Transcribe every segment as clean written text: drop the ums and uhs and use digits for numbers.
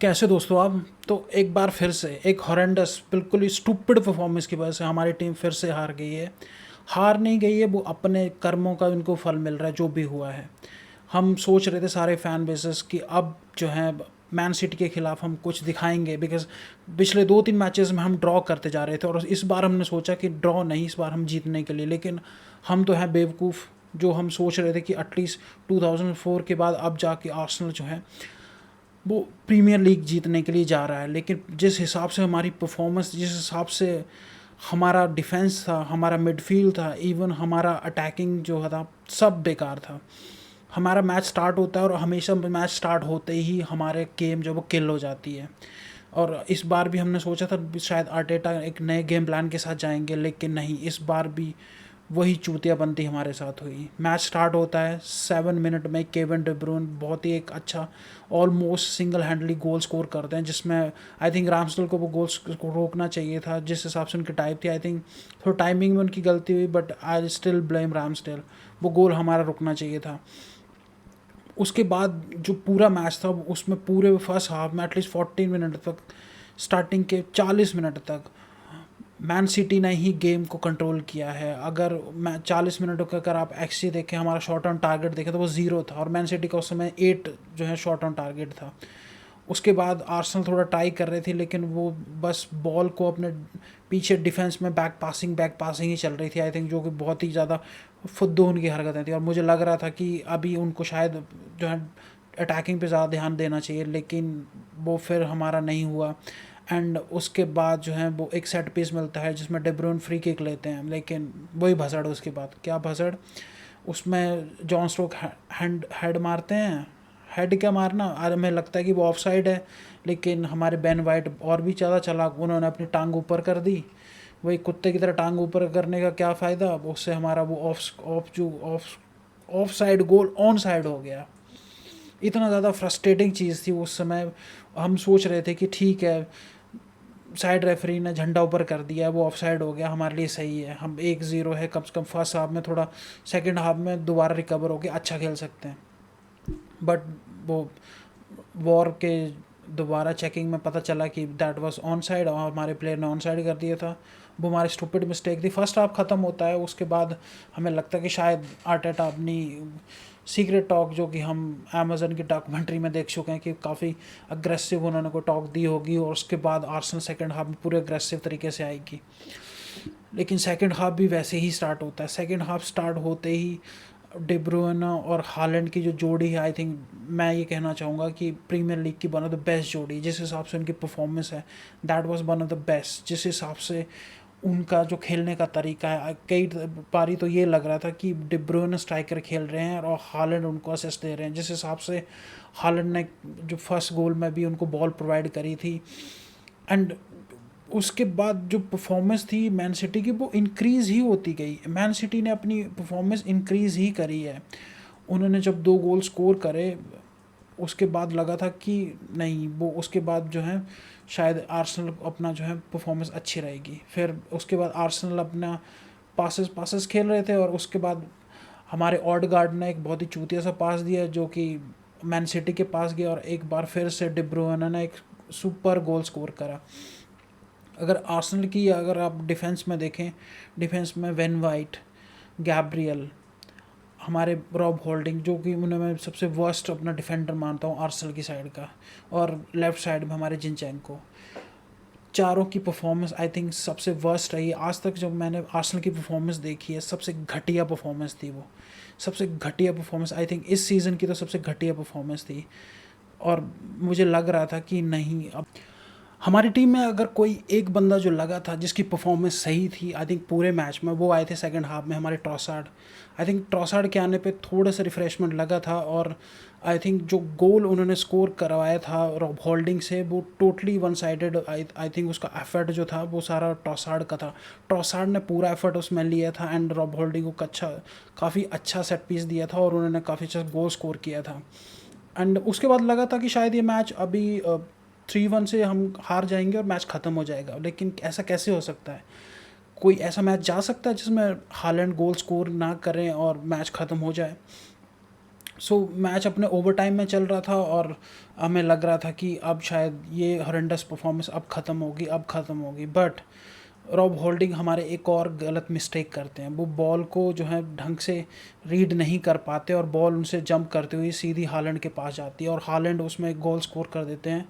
कैसे दोस्तों आप। तो एक बार फिर से एक हॉरेंडस बिल्कुल ही स्टूपिड परफॉर्मेंस की वजह से हमारी टीम फिर से हार गई है। हार नहीं गई है, वो अपने कर्मों का उनको फल मिल रहा है जो भी हुआ है। हम सोच रहे थे सारे फैन बेसेस कि अब जो है मैन सिटी के खिलाफ हम कुछ दिखाएंगे, बिकॉज पिछले 2-3 मैचेस में हम ड्रॉ करते जा रहे थे और इस बार हमने सोचा कि ड्रॉ नहीं, इस बार हम जीतने के लिए। लेकिन हम तो हैं बेवकूफ़, जो हम सोच रहे थे कि एटलीस्ट 2004 के बाद अब जाके आर्सेनल जो है वो प्रीमियर लीग जीतने के लिए जा रहा है। लेकिन जिस हिसाब से हमारी परफॉर्मेंस, जिस हिसाब से हमारा डिफेंस था, हमारा मिडफील्ड था, इवन हमारा अटैकिंग जो था, सब बेकार था। हमारा मैच स्टार्ट होता है और हमेशा मैच स्टार्ट होते ही हमारे गेम जो वो किल हो जाती है। और इस बार भी हमने सोचा था शायद आर्टेटा एक नए गेम प्लान के साथ जाएंगे, लेकिन नहीं, इस बार भी वही चूतियाबंदी हमारे साथ हुई। मैच स्टार्ट होता है 7 मिनट में केविन डी ब्रुयने बहुत ही एक अच्छा ऑलमोस्ट सिंगल हैंडली गोल स्कोर करते हैं, जिसमें आई थिंक रामसडेल को वो गोल को रोकना चाहिए था। जिस हिसाब से उनकी टाइप थी, आई थिंक थोड़ा टाइमिंग में उनकी गलती हुई, बट आई स्टिल ब्लेम रामसडेल। वो गोल हमारा रुकना चाहिए था। उसके बाद जो पूरा मैच था उसमें पूरे फर्स्ट हाफ में एटलीस्ट 14 मिनट तक, स्टार्टिंग के 40 मिनट तक मैन सिटी ने ही गेम को कंट्रोल किया है। अगर मैं 40 मिनट का अगर आप एक्सजी देखें, हमारा शॉट ऑन टारगेट देखें तो वो 0 था और मैन सिटी का उस समय 8 जो है शॉट ऑन टारगेट था। उसके बाद आर्सेनल थोड़ा ट्राई कर रही थी, लेकिन वो बस बॉल को अपने पीछे डिफेंस में बैक पासिंग ही चल रही थी, आई थिंक, जो कि बहुत ही ज़्यादा फुद्दू उनकी हरकतें थी। और मुझे लग रहा था कि अभी उनको शायद जो है अटैकिंग पे ज़्यादा ध्यान देना चाहिए, लेकिन वो फिर हमारा नहीं हुआ। एंड उसके बाद जो है वो एक सेट पीस मिलता है जिसमें डी ब्रुयने फ्री किक लेते हैं, लेकिन वही भसड़। उसके बाद क्या भसड़, उसमें जॉन स्टोक हेड मारते हैं। हेड क्या मारना, हमें लगता है कि वो ऑफ साइड है, लेकिन हमारे बेन वाइट और भी ज़्यादा चालाक, उन्होंने अपनी टांग ऊपर कर दी। वही कुत्ते की तरह टांग ऊपर करने का क्या फ़ायदा, उससे हमारा वो of side goal on side हो गया। इतना ज़्यादा फ्रस्ट्रेटिंग चीज़ थी उस समय। हम सोच रहे थे कि ठीक है, साइड रेफरी ने झंडा ऊपर कर दिया, वो ऑफ साइड हो गया, हमारे लिए सही है, हम 1-0 है कम से कम फर्स्ट हाफ में, थोड़ा सेकंड हाफ में दोबारा रिकवर होकर अच्छा खेल सकते हैं। बट वो वॉर के दोबारा चेकिंग में पता चला कि दैट वाज ऑन साइड और हमारे प्लेयर ने ऑन साइड कर दिया था। वो हमारी स्टूपिड मिस्टेक थी। फर्स्ट हाफ ख़त्म होता है, उसके बाद हमें लगता है कि शायद आर्टेटा अपनी सीक्रेट टॉक, जो कि हम अमेजन की डॉक्यूमेंट्री में देख चुके हैं कि काफ़ी अग्रेसिव उन्होंने को टॉक दी होगी, और उसके बाद आर्सेनल सेकंड हाफ में पूरे अग्रेसिव तरीके से आएगी। लेकिन सेकंड हाफ भी वैसे ही स्टार्ट होता है। सेकंड हाफ स्टार्ट होते ही डी ब्रुयने और हालैंड की जो जोड़ी है, आई थिंक मैं ये कहना चाहूँगा कि प्रीमियर लीग की वन ऑफ द बेस्ट जोड़ी। जिस हिसाब से उनकी परफॉर्मेंस है, that was one of the best. जिस हिसाब से उनका जो खेलने का तरीका है, कई बारी तो ये लग रहा था कि डी ब्रुयने स्ट्राइकर खेल रहे हैं और हालैंड उनको असिस्ट दे रहे हैं। जिस हिसाब से हालैंड ने जो फर्स्ट गोल में भी उनको बॉल प्रोवाइड करी थी, एंड उसके बाद जो परफॉर्मेंस थी मैन सिटी की, वो इंक्रीज़ ही होती गई। मैन सिटी ने अपनी परफॉर्मेंस इंक्रीज़ ही करी है। उन्होंने जब 2 गोल स्कोर करे, उसके बाद लगा था कि नहीं, वो उसके बाद जो है शायद आर्सेनल अपना जो है परफॉर्मेंस अच्छी रहेगी। फिर उसके बाद आर्सेनल अपना पासेस खेल रहे थे, और उसके बाद हमारे ऑडगार्ड ने एक बहुत ही चूतिया सा पास दिया जो कि मैन सिटी के पास गया, और एक बार फिर से डी ब्रुयने ने एक सुपर गोल स्कोर करा। अगर आर्सेनल की अगर आप डिफेंस में देखें, डिफेंस में वेन वाइट, गैब्रियल, हमारे रॉब होल्डिंग, जो कि उन्हें मैं सबसे वर्स्ट अपना डिफेंडर मानता हूँ आर्सेनल की साइड का, और लेफ़्ट साइड में हमारे जिनचेंको, चारों की परफॉर्मेंस आई थिंक सबसे वर्स्ट रही आज तक। जब मैंने आर्सेनल की परफॉर्मेंस देखी है, सबसे घटिया परफॉर्मेंस थी वो। सबसे घटिया परफॉर्मेंस आई थिंक इस सीज़न की तो सबसे घटिया परफॉर्मेंस थी। और मुझे लग रहा था कि नहीं, अब हमारी टीम में अगर कोई एक बंदा जो लगा था जिसकी परफॉर्मेंस सही थी आई थिंक पूरे मैच में, वो आए थे सेकंड हाफ में, हमारे ट्रॉसार्ड। आई थिंक ट्रॉसार्ड के आने पे थोड़ा सा रिफ्रेशमेंट लगा था, और आई थिंक जो गोल उन्होंने स्कोर करवाया था रॉब होल्डिंग से, वो totally one sided. I think उसका एफर्ट जो था वो सारा ट्रॉसार्ड का था। ट्रॉसार्ड ने पूरा एफर्ट उसमें लिया था, एंड रॉब होल्डिंग को काफ़ी अच्छा सेट पीस दिया था, और उन्होंने काफ़ी अच्छा गोल स्कोर किया था। एंड उसके बाद लगा था कि शायद ये मैच अभी 3-1 से हम हार जाएंगे और मैच ख़त्म हो जाएगा। लेकिन ऐसा कैसे हो सकता है? कोई ऐसा मैच जा सकता है जिसमें हालैंड गोल स्कोर ना करें और मैच ख़त्म हो जाए? सो मैच अपने ओवर टाइम में चल रहा था और हमें लग रहा था कि अब शायद ये हॉरेंडस परफॉर्मेंस अब ख़त्म होगी, बट रॉब होल्डिंग हमारे एक और गलत मिस्टेक करते हैं। वो बॉल को जो है ढंग से रीड नहीं कर पाते और बॉल उनसे जंप करते हुए सीधी हालैंड के पास जाती है और हालैंड उसमें एक गोल स्कोर कर देते हैं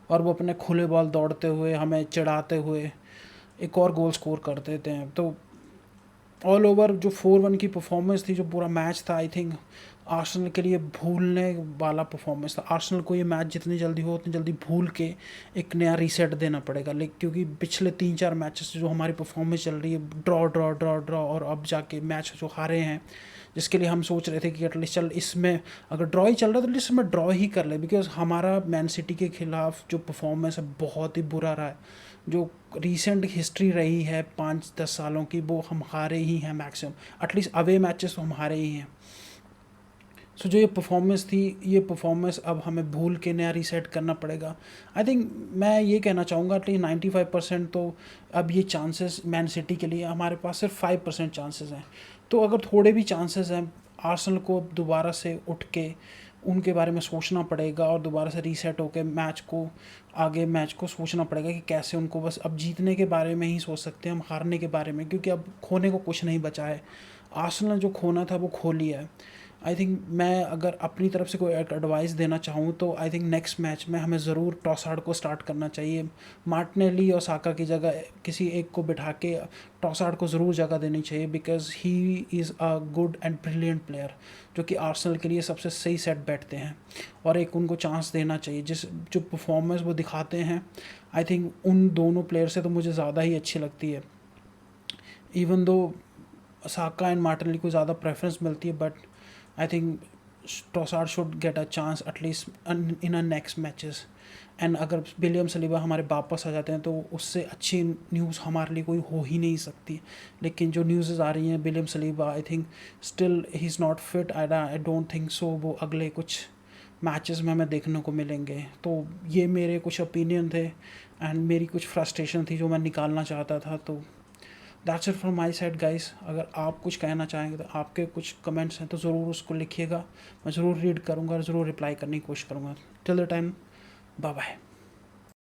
और वो अपने खुले बॉल दौड़ते हुए हमें चिढ़ाते हुए एक और गोल स्कोर कर देते हैं। तो ऑल ओवर जो 4-1 की परफॉर्मेंस थी, जो पूरा मैच था, आई थिंक आर्सेनल के लिए भूलने वाला परफॉर्मेंस था। आर्सेनल को ये मैच जितनी जल्दी हो उतनी जल्दी भूल के एक नया रीसेट देना पड़ेगा। लेकिन क्योंकि पिछले 3-4 मैचेस से जो हमारी परफॉर्मेंस चल रही है, ड्रॉ और अब जाके मैच जो हारे हैं, जिसके लिए हम सोच रहे थे कि एटलीस्ट चल इसमें अगर ड्रॉ ही चल रहा है तो एटलीस्ट इसमें ड्रॉ ही कर ले, बिकॉज हमारा मैन सिटी के खिलाफ जो परफॉर्मेंस है बहुत ही बुरा रहा है। जो रीसेंट हिस्ट्री रही है 5-10 सालों की, वो हम हारे ही हैं मैक्सिमम, एटलीस्ट अवे मैचेस तो हम हारे ही हैं। सो जो ये परफॉर्मेंस थी, ये परफॉर्मेंस अब हमें भूल के नया रीसेट करना पड़ेगा। आई थिंक मैं ये कहना चाहूँगा एटलीस्ट 95% तो अब ये चांसेस मैन सिटी के लिए, हमारे पास सिर्फ 5% चांसेस हैं। तो अगर थोड़े भी चांसेस हैं, आर्सेनल को दोबारा से उठ के उनके बारे में सोचना पड़ेगा और दोबारा से रीसेट होकर मैच को सोचना पड़ेगा कि कैसे उनको, बस अब जीतने के बारे में ही सोच सकते हैं हम, हारने के बारे में, क्योंकि अब खोने को कुछ नहीं बचा है। आर्सेनल जो खोना था वो खो लिया है। आई थिंक मैं अगर अपनी तरफ से कोई एडवाइस देना चाहूँ तो आई थिंक नेक्स्ट मैच में हमें ज़रूर टॉसार्ड को स्टार्ट करना चाहिए। मार्टिनेली और साका की जगह किसी एक को बिठा के टॉसार्ड को ज़रूर जगह देनी चाहिए, because he is a good and brilliant player, जो कि आर्सेनल के लिए सबसे सही सेट बैठते हैं, और एक उनको चांस देना चाहिए। जो परफॉर्मेंस वो दिखाते हैं, आई थिंक उन दोनों प्लेयर से तो मुझे ज़्यादा ही अच्छी लगती है। Even though Saka and Martinelli को ज़्यादा प्रेफरेंस मिलती है, but I think Trossard should get a chance at least in a next matches. And अगर विलियम सलीबा हमारे वापस आ जाते हैं तो उससे अच्छी न्यूज़ हमारे लिए कोई हो ही नहीं सकती। लेकिन जो न्यूज़ आ रही हैं William Saliba, I think still he is not fit, I don't think so वो अगले कुछ मैचेस में हमें देखने को मिलेंगे। तो ये मेरे कुछ ओपिनियन थे एंड मेरी कुछ फ्रस्ट्रेशन थी जो मैं निकालना चाहता था। तो that's it from my side guys. अगर आप कुछ कहना चाहेंगे तो आपके कुछ कमेंट्स हैं तो ज़रूर उसको लिखिएगा, मैं ज़रूर रीड करूँगा और ज़रूर रिप्लाई करने की कोशिश करूँगा। Till the time, bye bye.